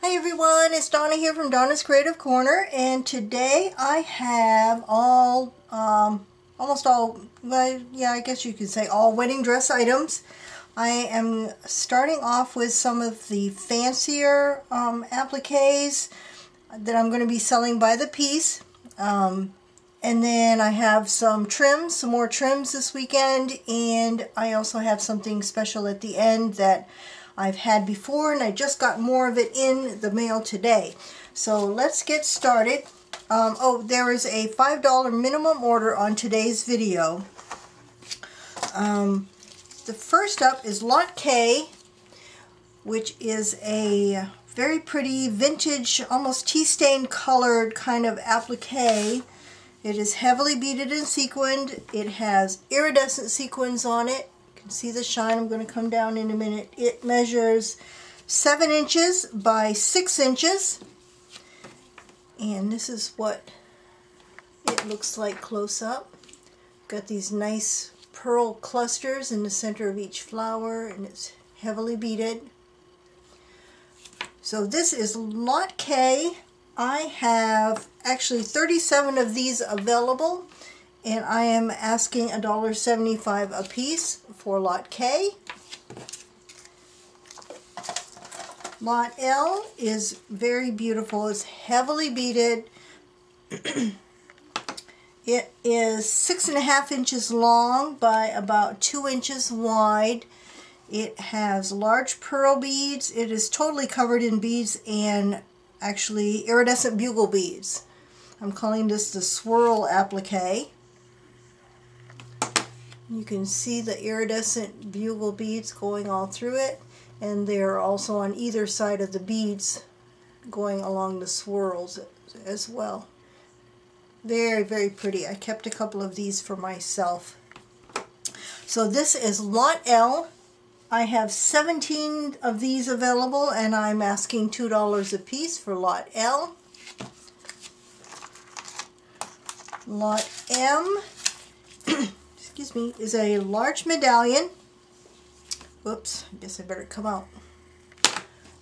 Hi everyone, it's Donna here from Donna's Creative Corner, and today I have almost all, well, yeah, I guess you could say all wedding dress items. I am starting off with some of the fancier appliques that I'm going to be selling by the piece. And then I have some trims, some more trims this weekend, and I also have something special at the end that I've had before, and I just got more of it in the mail today. So let's get started. There is a $5 minimum order on today's video. The first up is Lot K, which is a very pretty vintage, almost tea-stained colored kind of applique. It is heavily beaded and sequined. It has iridescent sequins on it. You can see the shine. I'm going to come down in a minute. It measures 7 inches by 6 inches. And this is what it looks like close up. Got these nice pearl clusters in the center of each flower, and it's heavily beaded. So this is Lot K. I have actually 37 of these available, and I am asking $1.75 a piece for Lot K. Lot L is very beautiful. It's heavily beaded. It is 6.5 inches long by about 2 inches wide. It has large pearl beads. It is totally covered in beads and actually iridescent bugle beads. I'm calling this the Swirl Applique. You can see the iridescent bugle beads going all through it, and they're also on either side of the beads going along the swirls as well. Very, very pretty. I kept a couple of these for myself. So this is Lot L. I have 17 of these available, and I'm asking $2 a piece for Lot L. Lot M, excuse me, is a large medallion. Whoops, I guess I better come out.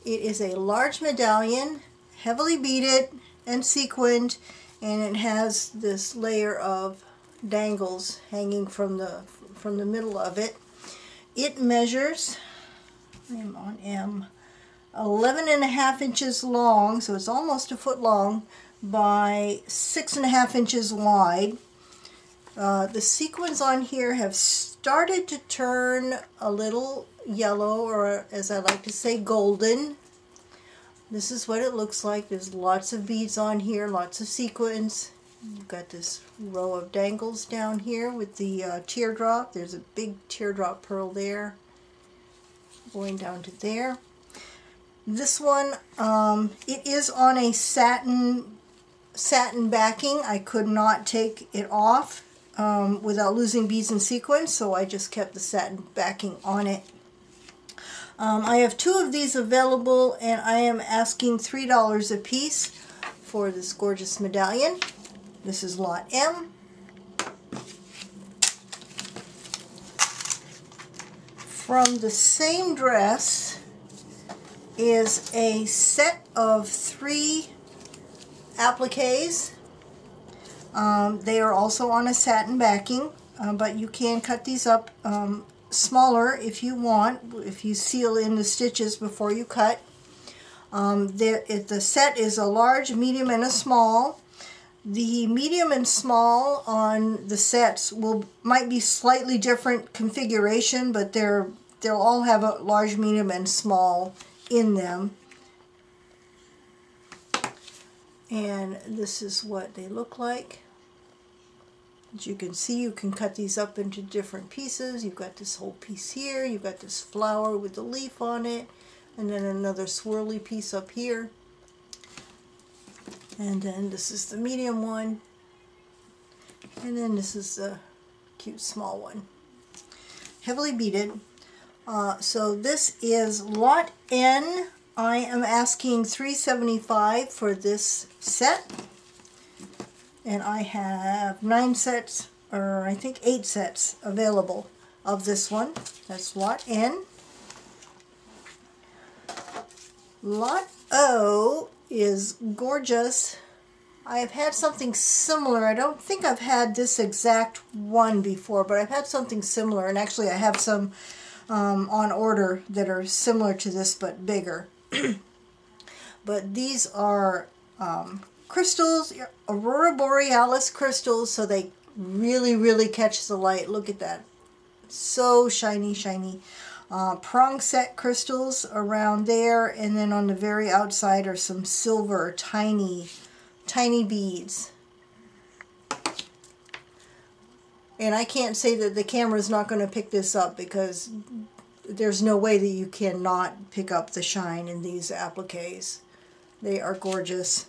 It is a large medallion, heavily beaded and sequined, and it has this layer of dangles hanging from the middle of it. It measures, I'm on M, 11.5 inches long, so it's almost a foot long, by 6.5 inches wide. The sequins on here have started to turn a little yellow, or as I like to say, golden. This is what it looks like. There's lots of beads on here, lots of sequins. You've got this row of dangles down here with the teardrop. There's a big teardrop pearl there, going down to there. This one, it is on a satin backing. I could not take it off without losing beads and sequins, so I just kept the satin backing on it. I have 2 of these available, and I am asking $3 a piece for this gorgeous medallion. This is Lot M. From the same dress is a set of 3 appliques. They are also on a satin backing, but you can cut these up smaller if you want, if you seal in the stitches before you cut. The set is a large, medium, and a small. The medium and small on the sets might be slightly different configuration, but they'll all have a large, medium, and small in them. And this is what they look like. As you can see, you can cut these up into different pieces. You've got this whole piece here, you've got this flower with the leaf on it, and then another swirly piece up here. And then this is the medium one, and then this is the cute small one. Heavily beaded. So this is Lot N. I am asking $3.75 for this set, and I have 9 sets, or I think 8 sets available of this one. That's Lot N. Lot O is gorgeous. I've had something similar. I don't think I've had this exact one before, but I've had something similar, and actually I have some on order that are similar to this but bigger. But these are crystals, Aurora Borealis crystals, so they really catch the light. Look at that. So shiny, shiny. Prong set crystals around there, and then on the very outside are some silver, tiny beads. And I can't say that the camera is not going to pick this up, because there's no way that you cannot pick up the shine in these appliques. They are gorgeous.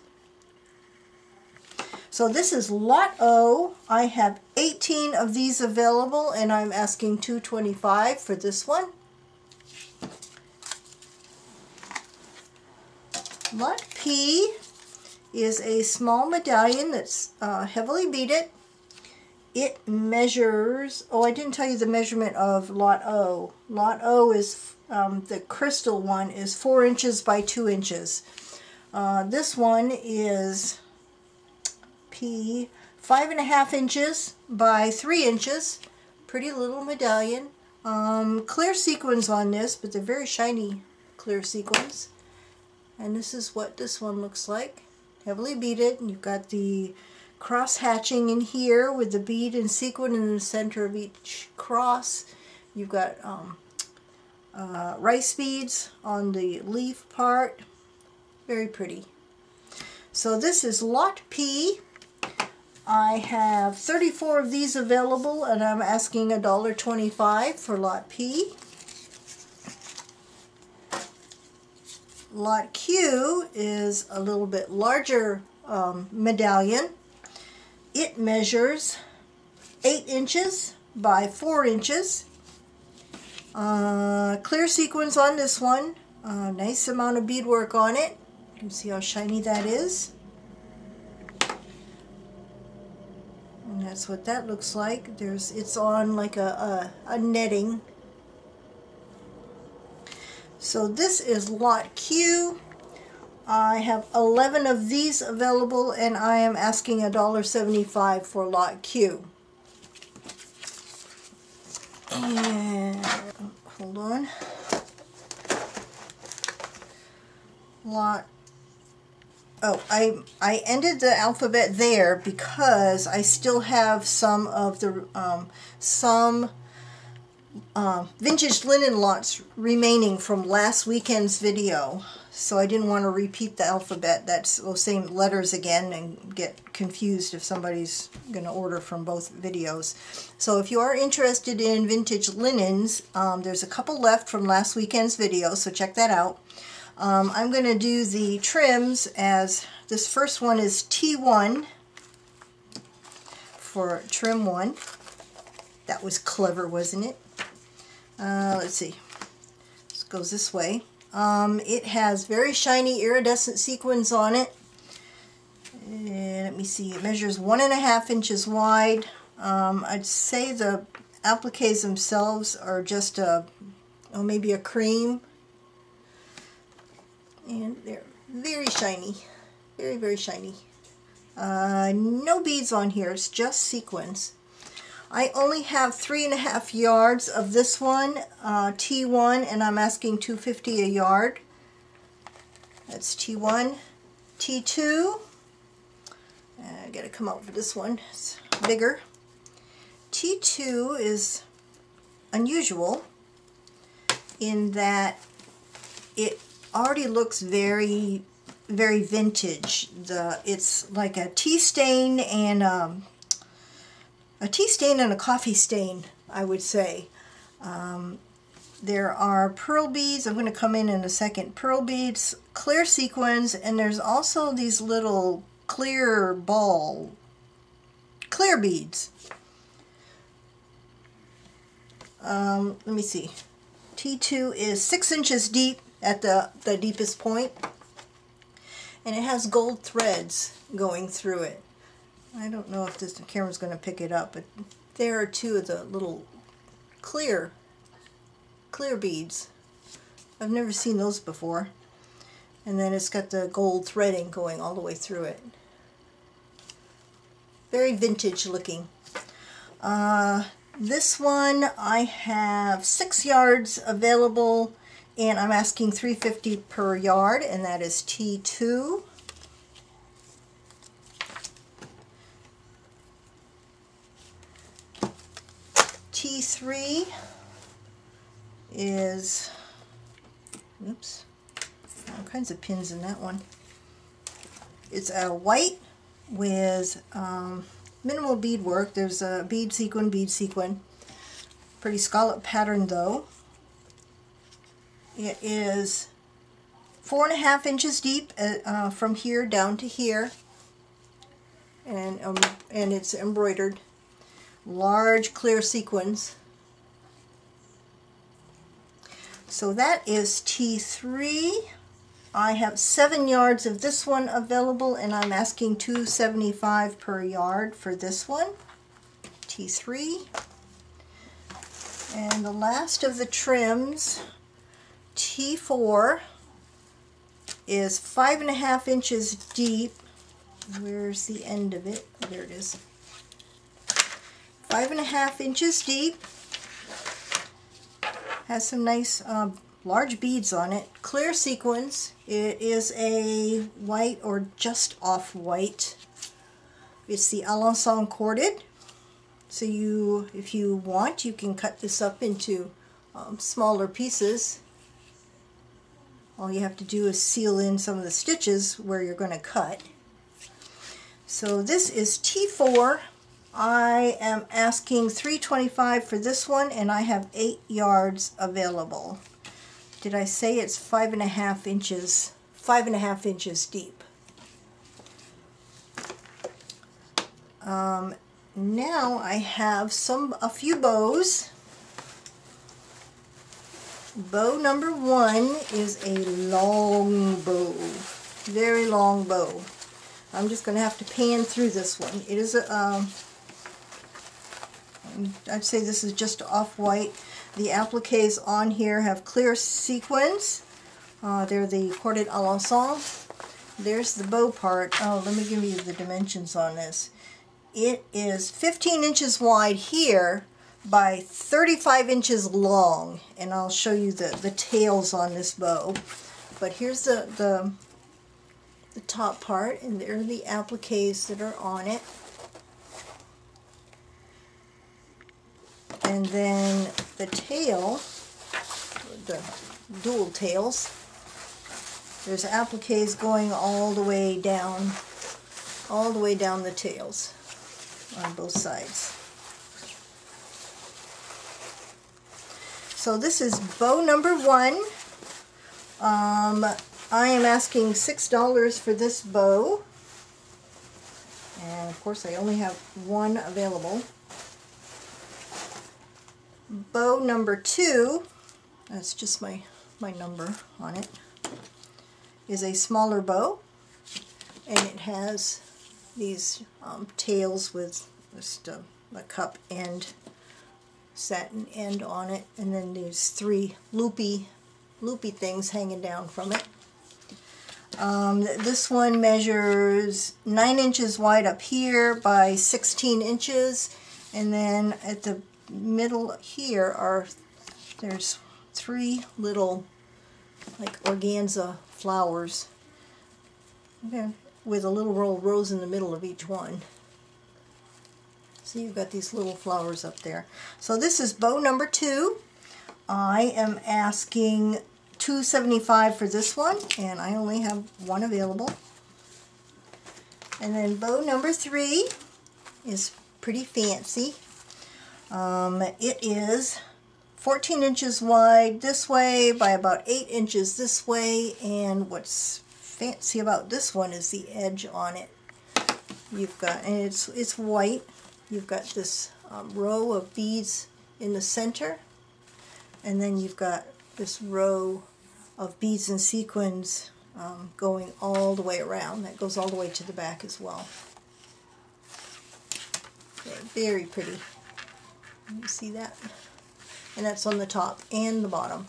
So this is Lot O. I have 18 of these available, and I'm asking $225 for this one. Lot P is a small medallion that's heavily beaded. It measures, oh, I didn't tell you the measurement of Lot O. Lot O is, the crystal one is 4 inches by 2 inches. This one is P, 5.5 inches by 3 inches. Pretty little medallion. Clear sequins on this, but they're very shiny clear sequins. And this is what this one looks like. Heavily beaded. And you've got the cross hatching in here with the bead and sequin in the center of each cross. You've got rice beads on the leaf part. Very pretty. So this is Lot P. I have 34 of these available, and I'm asking $1.25 for Lot P. Lot Q is a little bit larger medallion. It measures 8 inches by 4 inches. Clear sequins on this one. Nice amount of beadwork on it. You can see how shiny that is. And that's what that looks like. It's on like a netting. So this is Lot Q. I have 11 of these available, and I am asking $1.75 for Lot Q. And hold on. Lot. Oh, I ended the alphabet there because I still have some of the vintage linen lots remaining from last weekend's video, so I didn't want to repeat the alphabet. That's those same letters again and get confused if somebody's going to order from both videos. So if you are interested in vintage linens, there's a couple left from last weekend's video, so check that out. I'm going to do the trims as this first one is T1 for trim 1. That was clever, wasn't it? Let's see. This goes this way. It has very shiny iridescent sequins on it. And let me see. It measures 1.5 inches wide. I'd say the appliques themselves are just maybe a cream. And they're very shiny. Very shiny. No beads on here. It's just sequins. I only have 3.5 yards of this one, T1, and I'm asking $2.50 a yard. That's T1. T2, I gotta come out for this one, it's bigger. T2 is unusual in that it already looks very vintage. It's like a tea stain and a coffee stain, I would say. There are pearl beads. I'm going to come in a second. Pearl beads, clear sequins, and there's also these little clear beads. Let me see. T2 is 6 inches deep at the deepest point, and it has gold threads going through it. I don't know if this camera's going to pick it up, but there are two of the little clear beads. I've never seen those before. And then it's got the gold threading going all the way through it. Very vintage looking. This one I have 6 yards available, and I'm asking $3.50 per yard, and that is T2. T3 is, oops, all kinds of pins in that one. It's a white with minimal beadwork. There's a bead sequin. Pretty scallop pattern though. It is 4.5 inches deep from here down to here, and it's embroidered. Large clear sequins. So that is T3. I have 7 yards of this one available, and I'm asking $2.75 per yard for this one, T3. And the last of the trims, T4, is 5.5 inches deep. Where's the end of it? There it is. 5.5 inches deep. Has some nice large beads on it. Clear sequins. It is a white or just off-white. It's the Alençon corded. So if you want, you can cut this up into smaller pieces. All you have to do is seal in some of the stitches where you're going to cut. So this is T4. I am asking $3.25 for this one, and I have 8 yards available. Did I say it's 5.5 inches? 5.5 inches deep. Now I have a few bows. Bow number 1 is a long bow, very long bow. I'm just going to have to pan through this one. It is a I'd say this is just off-white. The appliques on here have clear sequins. They're the corded Alençon. There's the bow part. Oh, let me give you the dimensions on this. It is 15 inches wide here by 35 inches long, and I'll show you the tails on this bow. But here's the top part, and there are the appliques that are on it. And then the tail, the dual tails, there's appliques going all the way down the tails on both sides. So this is bow number 1. I am asking $6 for this bow, and of course I only have one available. Bow number 2, that's just my number on it, is a smaller bow, and it has these tails with just a cup end, satin end on it, and then these 3 loopy things hanging down from it. This one measures 9 inches wide up here by 16 inches, and then at the middle here there's 3 little like organza flowers, okay, with a little rose in the middle of each one. So you've got these little flowers up there. So this is bow number 2. I am asking $2.75 for this one, and I only have one available. And then bow number 3 is pretty fancy. It is 14 inches wide this way by about 8 inches this way, and what's fancy about this one is the edge on it. You've got, and it's white. You've got this row of beads in the center, and then you've got this row of beads and sequins going all the way around. That goes all the way to the back as well. Very pretty. You see that? And that's on the top and the bottom.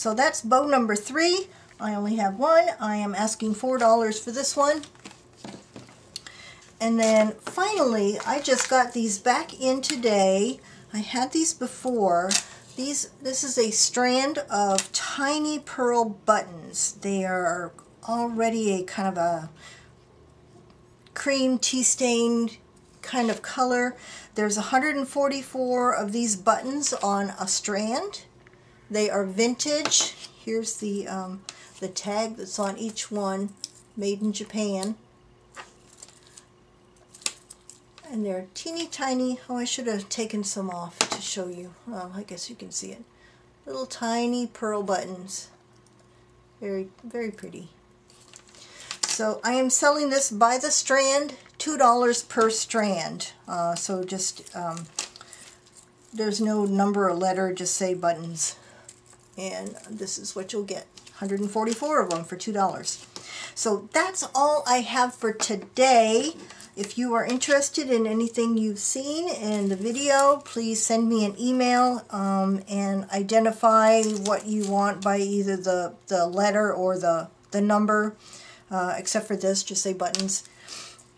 So that's bow number 3. I only have one. I am asking $4 for this one. And then finally, I just got these back in today. I had these before. This is a strand of tiny pearl buttons. They are already a kind of a cream tea stained kind of color. There's 144 of these buttons on a strand. They are vintage. Here's the tag that's on each one, made in Japan. And they're teeny tiny. Oh, I should have taken some off to show you. Well, I guess you can see it. Little tiny pearl buttons. Very, very pretty. So I am selling this by the strand, $2 per strand. So just, there's no number or letter, just say buttons. And this is what you'll get. 144 of them for $2. So that's all I have for today. If you are interested in anything you've seen in the video, please send me an email and identify what you want by either the letter or the number. Except for this, just say buttons.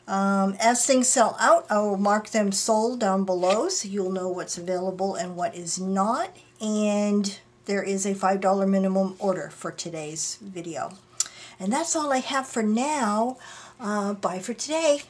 As things sell out, I will mark them sold down below so you'll know what's available and what is not. And there is a $5 minimum order for today's video. And that's all I have for now. Bye for today.